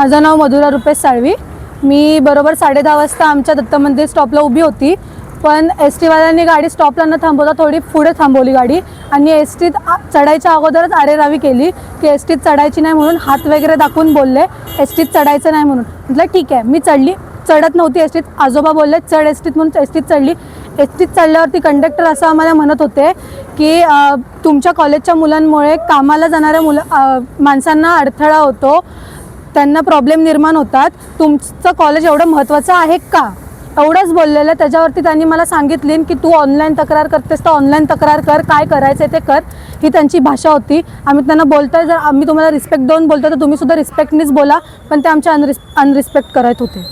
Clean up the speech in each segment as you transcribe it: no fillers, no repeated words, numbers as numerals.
माझं नाव मधुरा रुपेश साळवी। मी बरोबर 10:30 वाजता आमच्या दत्त मंदिर स्टॉपला उभी होती, पण एस टीवाल्यांनी गाडी स्टॉपला न थांबवता थोडी पुढे थांबवली गाडी आणि एस टीत चढायच्या अगोदरच आरेरावी केली की एस टीत चढायची नाही म्हणून, हात वगैरे दाखवून बोलले एस टीत चढायचं नाही म्हणून। म्हटलं ठीक आहे, मी चढली, चढत नव्हती एस टीत, आजोबा बोलले चढ एस टीत म्हणून एस टीत चढली। एस टीत चढल्यावरती कंडक्टर असं आम्हाला म्हणत होते की तुमच्या कॉलेजच्या मुलांमुळे कामाला जाणाऱ्या माणसांना अडथळा होतो, त्यांना प्रॉब्लेम निर्माण होतात, तुमचं कॉलेज एवढं महत्त्वाचं आहे का, एवढंच बोललेलं। त्याच्यावरती त्यांनी मला सांगितली की तू ऑनलाईन तक्रार करतेस तर ऑनलाईन तक्रार कर, काय करायचं ते कर, ही त्यांची भाषा होती। आम्ही त्यांना बोलतोय, जर आम्ही तुम्हाला रिस्पेक्ट देऊन बोलतो तर तुम्ही सुद्धा रिस्पेक्टनीच बोला, पण ते आमच्या अनरिस्पेक्ट करत होते।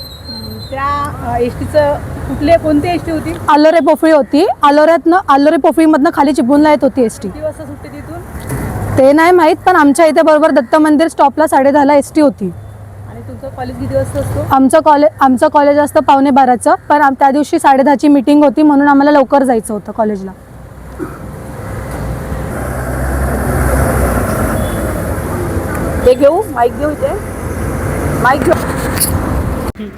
त्या एस टीचं कोणती एस टी होती? आलोरे पोफळी होती, आलोरे पोफळीमधनं खाली चिपळूणला येत होती एस टी। किती वाजता सुटते तिथून ते नाही माहीत, पण आमच्या इथे बरोबर दत्त मंदिर स्टॉपला 10:30ला एस टी होती। आणि तुमचं कॉलेज किती वाजता असतो? आमचं कॉलेज असतं 11:15चं, पण त्या दिवशी 10:30ची मीटिंग होती म्हणून आम्हाला लवकर जायचं होतं कॉलेजला। हे घेऊ, माईक घेऊ, इथे माईक घेऊ।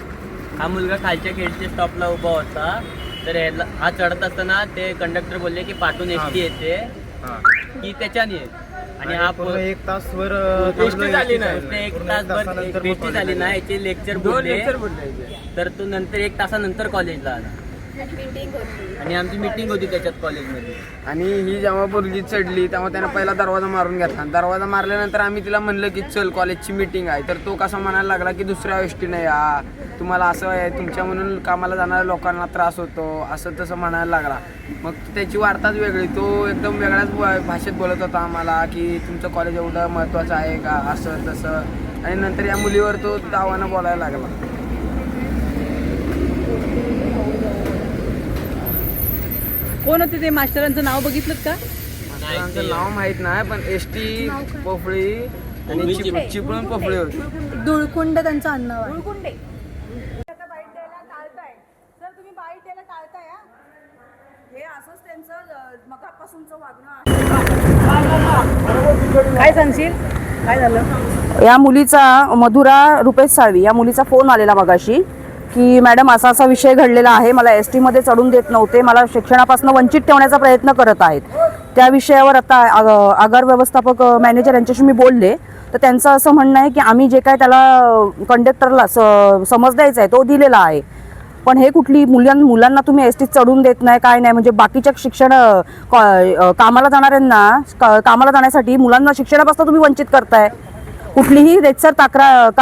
हा मुलगा खालच्या गेटच्या स्टॉपला उभा होता, तर हा चढत असताना ते कंडक्टर बोलले की पाठून एस टी येते की त्याच्याने आणि हा एक तासभर गोष्टी झाली नाही, एक तासभर गोष्टी झाली नाही, याचे लेक्चर बोलले, तर तो नंतर 1 तासानंतर कॉलेजला आला आणि आमची मीटिंग होती त्याच्यात कॉलेजमध्ये। आणि ही जेव्हा पोरगी चढली तेव्हा त्यानं पहिला दरवाजा मारून घेतला, दरवाजा मारल्यानंतर आम्ही तिला म्हणलं की चल कॉलेजची मीटिंग आहे, तर तो कसा म्हणायला लागला की दुसऱ्या एसटीने या, तुम्हाला असं आहे, तुमच्या म्हणून कामाला जाणाऱ्या लोकांना त्रास होतो, असं तसं म्हणायला लागला। मग त्याची वार्ताच वेगळी, तो एकदम वेगळ्याच भाषेत बोलत होता आम्हाला की तुमचं कॉलेज एवढं महत्त्वाचं आहे का, असं तसं, आणि नंतर या मुलीवर तो दावानं बोलायला लागला। कोण होते ते मास्टरांचं नाव बघितलं का? मास्टरांचं नाव माहीत नाही, पण एस टी पोफळी आणि चिपळूण पोफळी होती। दुळकुंड त्यांचं आडनाव आहे। काय सांगशील, काय झालं? या मुलीचा, मधुरा रुपेश साळवी या मुलीचा फोन आलेला मगाशी की मॅडम असा असा विषय घडलेला आहे, मला एस टीमध्ये चढून देत नव्हते, मला शिक्षणापासून वंचित ठेवण्याचा प्रयत्न करत आहेत। त्या विषयावर आता आगार व्यवस्थापक मॅनेजर यांच्याशी मी बोलले, तर त्यांचं असं म्हणणं आहे की आम्ही जे काय त्याला कंडक्टरला समज द्यायचा आहे तो दिलेला आहे, पण हे कुठली मुलांना तुम्ही एस टीत चढून देत नाही, काय नाही, म्हणजे बाकीच्या कामाला जाणाऱ्यांना कामाला जाण्यासाठी मुलांना शिक्षणापासून तुम्ही वंचित करताय, कुठलीही रेतसर तक्रार